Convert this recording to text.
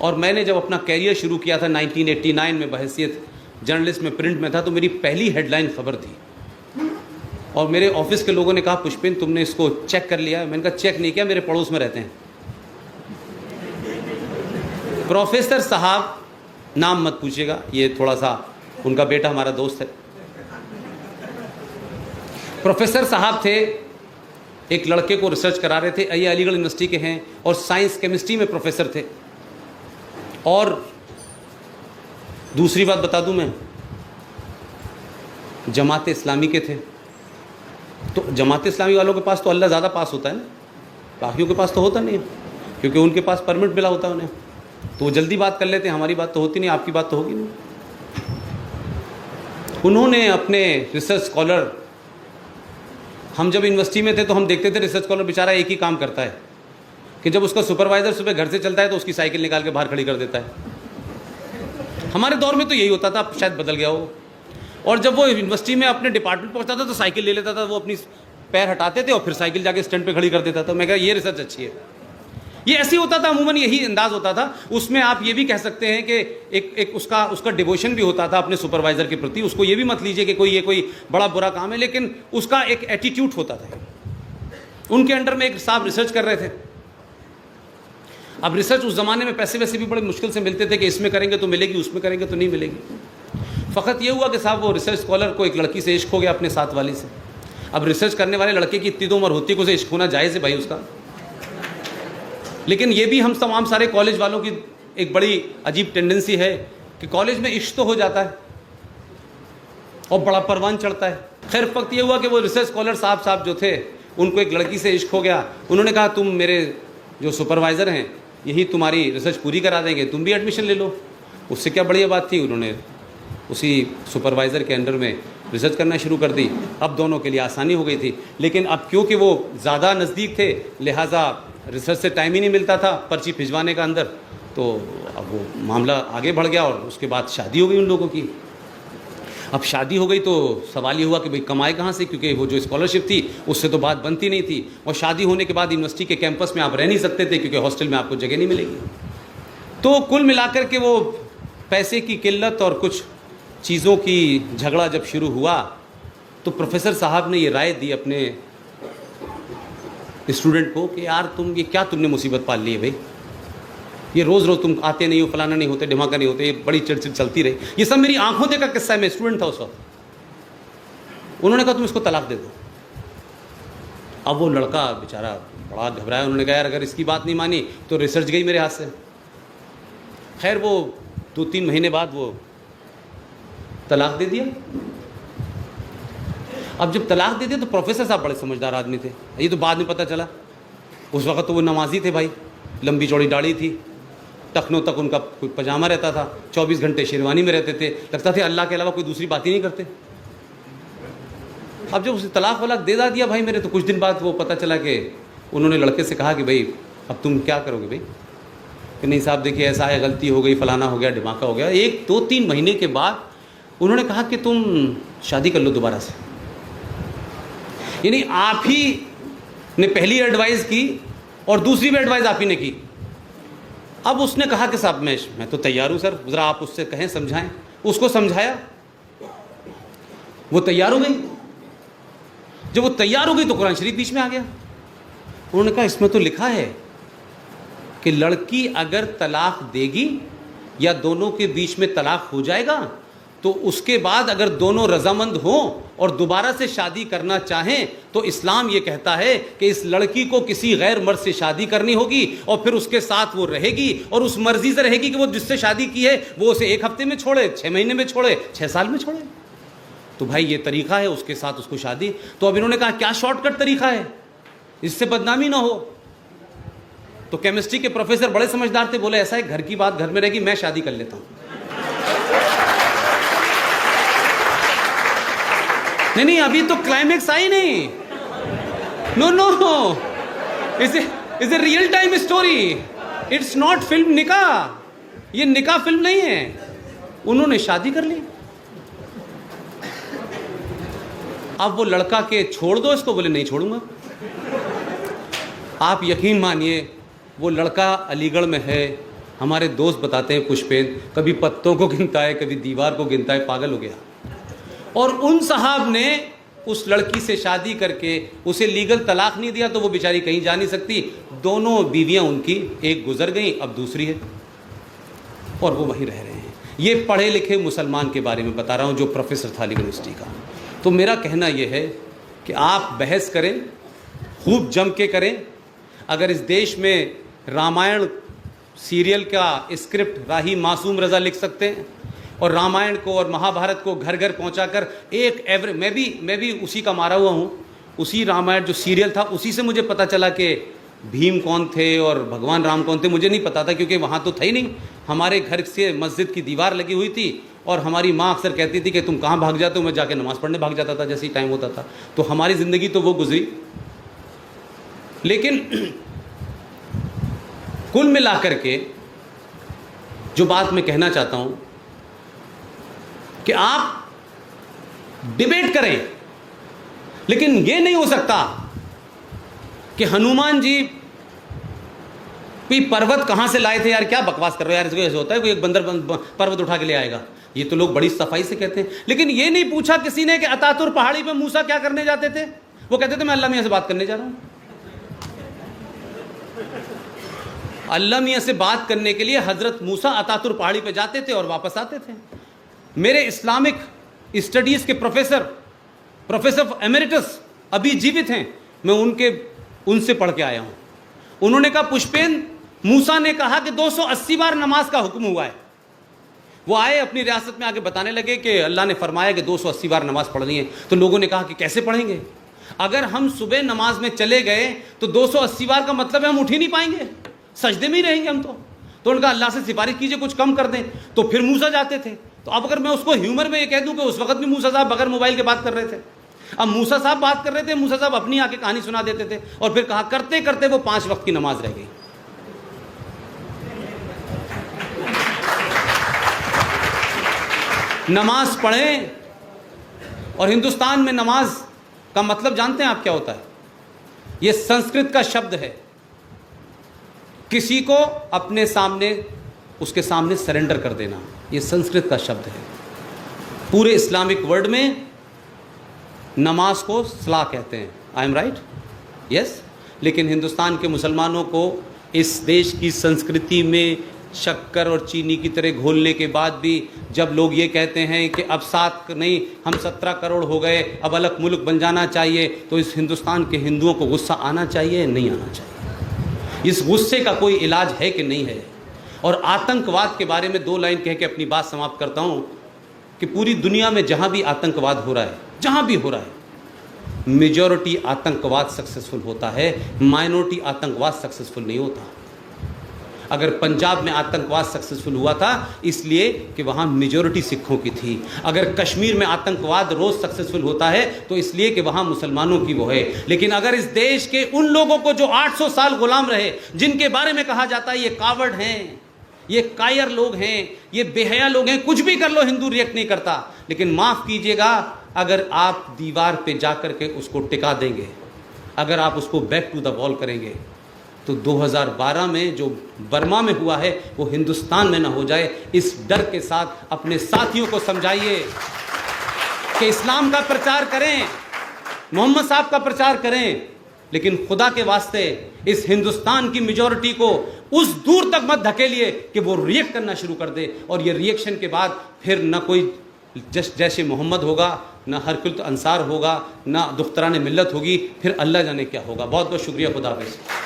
और मैंने जब अपना कैरियर शुरू किया था 1989 में बहैसियत जर्नलिस्ट में, प्रिंट में था, तो मेरी पहली हेडलाइन खबर थी। और मेरे ऑफिस के लोगों ने कहा, पुष्पिन तुमने इसको चेक कर लिया? मैंने कहा चेक नहीं किया, मेरे पड़ोस में रहते हैं। प्रोफेसर साहब, नाम मत पूछिएगा, ये थोड़ा सा उनका बेटा हमारा दोस्त है। प्रोफेसर साहब थे, एक लड़के को रिसर्च करा रहे थे, ये अलीगढ़ यूनिवर्सिटी के हैं और साइंस केमिस्ट्री में प्रोफेसर थे। और दूसरी बात बता दूं मैं, जमात इस्लामी के थे। तो जमात इस्लामी वालों के पास तो अल्लाह ज़्यादा पास होता है ना, बाकियों के पास तो होता नहीं है, क्योंकि उनके पास परमिट मिला होता है उन्हें, तो वो जल्दी बात कर लेते हैं। हमारी बात तो होती नहीं, आपकी बात तो होगी नहीं। उन्होंने अपने रिसर्च स्कॉलर, हम जब यूनिवर्सिटी में थे तो हम देखते थे रिसर्च स्कॉलर बेचारा एक ही काम करता है कि जब उसका सुपरवाइजर सुबह घर से चलता है तो उसकी साइकिल निकाल के बाहर खड़ी कर देता है। हमारे दौर में तो यही होता था, शायद बदल गया हो। और जब वो यूनिवर्सिटी में अपने डिपार्टमेंट पहुंचता था तो साइकिल ले लेता था, वो अपनी पैर हटाते थे और फिर साइकिल जाके स्टैंड पे खड़ी कर देता था। मैं कहा ये रिसर्च अच्छी है। ये ऐसे होता था, अमूमन यही अंदाज होता था। उसमें आप ये भी कह सकते हैं कि एक उसका डिवोशन भी होता था अपने सुपरवाइजर के प्रति। उसको ये भी मत लीजिए कि ये कोई बड़ा बुरा काम है, लेकिन उसका एक एटीट्यूड होता था। उनके अंडर में एक साहब रिसर्च कर रहे थे। अब रिसर्च उस ज़माने में पैसे वैसे भी बड़े मुश्किल से मिलते थे कि इसमें करेंगे तो मिलेगी, उसमें करेंगे तो नहीं मिलेगी। फ़कत ये हुआ कि साहब वो रिसर्च स्कॉलर को एक लड़की से इश्क हो गया, अपने साथ वाली से। अब रिसर्च करने वाले लड़के की इतनी तो उम्र होती है, उसे इश्क होना जायज़ है भाई उसका। लेकिन ये भी हम तमाम सारे कॉलेज वालों की एक बड़ी अजीब टेंडेंसी है कि कॉलेज में इश्क तो हो जाता है और बड़ा परवान चढ़ता है। खैर वक्त ये हुआ कि वो रिसर्च स्कॉलर साहब जो थे, उनको एक लड़की से इश्क हो गया। उन्होंने कहा तुम मेरे जो सुपरवाइज़र हैं, यही तुम्हारी रिसर्च पूरी करा देंगे, तुम भी एडमिशन ले लो। उससे क्या बढ़िया बात थी, उन्होंने उसी सुपरवाइज़र के अंडर में रिसर्च करना शुरू कर दी। अब दोनों के लिए आसानी हो गई थी। लेकिन अब क्योंकि वो ज़्यादा नज़दीक थे, लिहाजा रिसर्च से टाइम ही नहीं मिलता था पर्ची भिजवाने का अंदर, तो अब वो मामला आगे बढ़ गया और उसके बाद शादी हो गई उन लोगों की। अब शादी हो गई तो सवाल ये हुआ कि भाई कमाए कहाँ से, क्योंकि वो जो स्कॉलरशिप थी उससे तो बात बनती नहीं थी। और शादी होने के बाद यूनिवर्सिटी के कैंपस में आप रह नहीं सकते थे, क्योंकि हॉस्टल में आपको जगह नहीं मिलेगी। तो कुल मिलाकर के वो पैसे की किल्लत और कुछ चीज़ों की झगड़ा जब शुरू हुआ, तो प्रोफेसर साहब ने ये राय दी अपने स्टूडेंट को कि यार तुम ये क्या तुमने मुसीबत पाल ली है भाई, ये रोज़ रोज़ तुम आते नहीं हो, फलाना नहीं होते, ढिमाका नहीं होते, ये बड़ी चिड़चिड़ चलती रही। ये सब मेरी आंखों देखा किस्सा है, मैं स्टूडेंट था उस वक्त। उन्होंने कहा तुम इसको तलाक दे दो। अब वो लड़का बेचारा बड़ा घबराया। उन्होंने कहा यार अगर इसकी बात नहीं मानी तो रिसर्च गई मेरे हाथ से। खैर वो 2-3 महीने बाद वो तलाक दे दिया। अब जब तलाक दे दिया तो प्रोफेसर साहब बड़े समझदार आदमी थे, ये तो बाद में पता चला। उस वक्त तो वो नमाजी थे भाई, लंबी चौड़ी दाढ़ी थी, टखनों तक उनका कोई पजामा रहता था, 24 घंटे शेरवानी में रहते थे, लगता थे अल्लाह के अलावा कोई दूसरी बात ही नहीं करते। अब जब उसे तलाक वलाक दे दिया भाई मेरे, तो कुछ दिन बाद वो पता चला कि उन्होंने लड़के से कहा कि भाई अब तुम क्या करोगे भाई, कि नहीं साहब देखिए ऐसा है, गलती हो गई, फलाना हो गया, ढिमाका हो गया। 1-2-3 महीने के बाद उन्होंने कहा कि तुम शादी कर लो दोबारा से। यानी आप ही ने पहली एडवाइस की और दूसरी भी एडवाइस आप ही ने की। अब उसने कहा कि साहब मैं तो तैयार हूँ सर, ज़रा आप उससे कहें, समझाएं। उसको समझाया, वो तैयार हो गई। जब वो तैयार हो गई तो कुरान शरीफ बीच में आ गया। उन्होंने कहा इसमें तो लिखा है कि लड़की अगर तलाक देगी या दोनों के बीच में तलाक हो जाएगा तो उसके बाद अगर दोनों रजामंद हों और दोबारा से शादी करना चाहें तो इस्लाम ये कहता है कि इस लड़की को किसी गैर मर्द से शादी करनी होगी और फिर उसके साथ वो रहेगी और उस मर्जी से रहेगी कि वो जिससे शादी की है वो उसे 1 हफ्ते में छोड़े, 6 महीने में छोड़े, 6 साल में छोड़े। तो भाई ये तरीका है, उसके साथ उसको शादी। तो अब इन्होंने कहा क्या शॉर्टकट तरीका है, इससे बदनामी ना हो। तो केमिस्ट्री के प्रोफेसर बड़े समझदार थे, बोले ऐसा है घर की बात घर में रहेगी, मैं शादी कर लेता हूं। नहीं अभी तो क्लाइमेक्स आई नहीं। No is a real time story, it's not film Nikah. ये निकाह फिल्म नहीं है। उन्होंने शादी कर ली। अब वो लड़का के छोड़ दो इसको, बोले नहीं छोड़ूंगा। आप यकीन मानिए वो लड़का अलीगढ़ में है, हमारे दोस्त बताते हैं पुष्पेंद्र कभी पत्तों को गिनता है, कभी दीवार को गिनता है, पागल हो गया। और उन साहब ने उस लड़की से शादी करके उसे लीगल तलाक नहीं दिया तो वो बेचारी कहीं जा नहीं सकती। दोनों बीवियां उनकी, एक गुजर गई, अब दूसरी है, और वो वहीं रह रहे हैं। ये पढ़े लिखे मुसलमान के बारे में बता रहा हूँ जो प्रोफेसर था यूनिवर्सिटी का। तो मेरा कहना यह है कि आप बहस करें, खूब जम के करें। अगर इस देश में रामायण सीरियल का स्क्रिप्ट राही मासूम रज़ा लिख सकते हैं और रामायण को और महाभारत को घर घर पहुंचाकर एक एवरेज, मैं भी उसी का मारा हुआ हूँ। उसी रामायण जो सीरियल था उसी से मुझे पता चला कि भीम कौन थे और भगवान राम कौन थे। मुझे नहीं पता था क्योंकि वहाँ तो था ही नहीं। हमारे घर से मस्जिद की दीवार लगी हुई थी और हमारी माँ अक्सर कहती थी कि तुम कहाँ भाग जाते हो, मैं जाके नमाज़ पढ़ने भाग जाता था जैसे ही टाइम होता था। तो हमारी ज़िंदगी तो वो गुजरी। लेकिन कुल मिलाकर के जो बात मैं कहना चाहता हूँ कि आप डिबेट करें, लेकिन ये नहीं हो सकता कि हनुमान जी भी पर्वत कहाँ से लाए थे। यार क्या बकवास कर रहे हो यार, इसको ऐसे होता है कोई एक बंदर पर्वत उठा के ले आएगा। ये तो लोग बड़ी सफाई से कहते हैं, लेकिन ये नहीं पूछा किसी ने कि अतातुर पहाड़ी पे मूसा क्या करने जाते थे। वो कहते थे मैं अल्लाह मियाँ से बात करने जा रहा हूँ। अल्लाह मियाँ से बात करने के लिए हजरत मूसा अतातुर पहाड़ी पे जाते थे और वापस आते थे। मेरे इस्लामिक स्टडीज़ के प्रोफेसर एमेरिटस अभी जीवित हैं, मैं उनसे पढ़ के आया हूँ। उन्होंने कहा पुष्पेंद्र, मूसा ने कहा कि 280 बार नमाज का हुक्म हुआ है। वो आए अपनी रियासत में आके बताने लगे कि अल्लाह ने फरमाया कि 280 बार नमाज पढ़नी है। तो लोगों ने कहा कि कैसे पढ़ेंगे, अगर हम सुबह नमाज में चले गए तो 280 बार का मतलब है हम उठ ही नहीं पाएंगे, सजदे में ही रहेंगे हम। तो उनका अल्लाह से सिफारिश कीजिए कुछ कम कर दें। तो फिर मूसा जाते थे। तो अब अगर मैं उसको ह्यूमर में ये कह दूं कि उस वक्त भी मूसा साहब बगैर मोबाइल के बात कर रहे थे। अब मूसा साहब बात कर रहे थे, मूसा साहब अपनी आके कहानी सुना देते थे और फिर कहा करते करते वो 5 वक्त की नमाज रह गई। नमाज पढ़ें। और हिंदुस्तान में नमाज का मतलब जानते हैं आप क्या होता है? ये संस्कृत का शब्द है, किसी को अपने सामने, उसके सामने सरेंडर कर देना, ये संस्कृत का शब्द है। पूरे इस्लामिक वर्ल्ड में नमाज को सलाह कहते हैं। I am right? यस। लेकिन हिंदुस्तान के मुसलमानों को इस देश की संस्कृति में शक्कर और चीनी की तरह घोलने के बाद भी जब लोग ये कहते हैं कि अब 7 नहीं हम 17 करोड़ हो गए, अब अलग मुल्क बन जाना चाहिए, तो इस हिंदुस्तान के हिंदुओं को गुस्सा आना चाहिए, नहीं आना चाहिए? इस गुस्से का कोई इलाज है कि नहीं है? और आतंकवाद के बारे में 2 लाइन कह के अपनी बात समाप्त करता हूँ कि पूरी दुनिया में जहाँ भी आतंकवाद हो रहा है, जहाँ भी हो रहा है, मेजॉरिटी आतंकवाद सक्सेसफुल होता है, माइनॉरिटी आतंकवाद सक्सेसफुल नहीं होता। अगर पंजाब में आतंकवाद सक्सेसफुल हुआ था इसलिए कि वहाँ मेजॉरिटी सिखों की थी। अगर कश्मीर में आतंकवाद रोज़ सक्सेसफुल होता है तो इसलिए कि वहाँ मुसलमानों की वो है। लेकिन अगर इस देश के उन लोगों को जो 800 साल गुलाम रहे, जिनके बारे में कहा जाता है ये कावड़ हैं, ये कायर लोग हैं, ये बेहया लोग हैं, कुछ भी कर लो हिंदू रिएक्ट नहीं करता। लेकिन माफ़ कीजिएगा, अगर आप दीवार पे जा कर के उसको टिका देंगे, अगर आप उसको बैक टू द वॉल करेंगे, तो 2012 में जो बर्मा में हुआ है वो हिंदुस्तान में ना हो जाए। इस डर के साथ अपने साथियों को समझाइए कि इस्लाम का प्रचार करें, मोहम्मद साहब का प्रचार करें, लेकिन खुदा के वास्ते इस हिंदुस्तान की मेजॉरिटी को उस दूर तक मत धकेलिए कि वो रिएक्ट करना शुरू कर दे। और ये रिएक्शन के बाद फिर न कोई जैसे मोहम्मद होगा, ना हरकुल अंसार होगा, ना दुख्तरान मिल्लत होगी, फिर अल्लाह जाने क्या होगा। बहुत बहुत शुक्रिया। खुदा हाफ़िज़।